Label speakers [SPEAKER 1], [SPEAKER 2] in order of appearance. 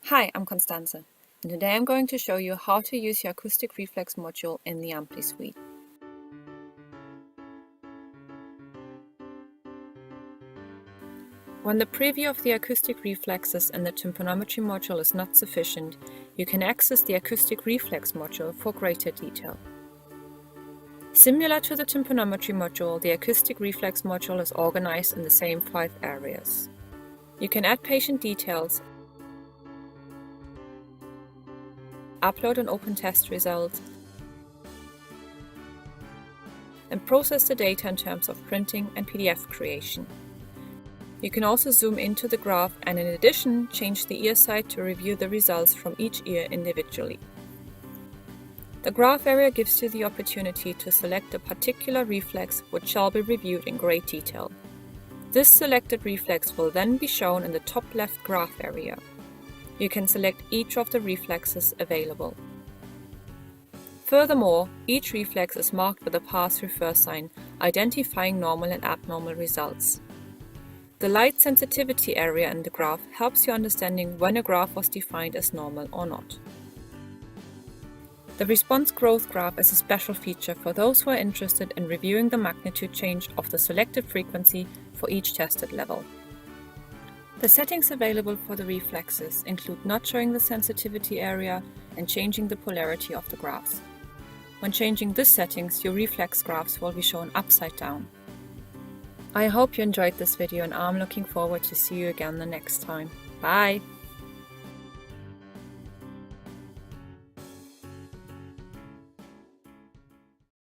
[SPEAKER 1] Hi, I'm Constanze, and today I'm going to show you how to use your acoustic reflex module in the Amplisuite. When the preview of the acoustic reflexes in the tympanometry module is not sufficient, you can access the acoustic reflex module for greater detail. Similar to the tympanometry module, the acoustic reflex module is organized in the same 5 areas. You can add patient details, upload and open test results, and process the data in terms of printing and PDF creation. You can also zoom into the graph and in addition change the ear side to review the results from each ear individually. The graph area gives you the opportunity to select a particular reflex which shall be reviewed in great detail. This selected reflex will then be shown in the top left graph area. You can select each of the reflexes available. Furthermore, each reflex is marked with a pass-refer sign, identifying normal and abnormal results. The light sensitivity area in the graph helps you understanding when a graph was defined as normal or not. The response growth graph is a special feature for those who are interested in reviewing the magnitude change of the selected frequency for each tested level. The settings available for the reflexes include not showing the sensitivity area and changing the polarity of the graphs. When changing these settings, your reflex graphs will be shown upside down. I hope you enjoyed this video and I'm looking forward to see you again the next time. Bye!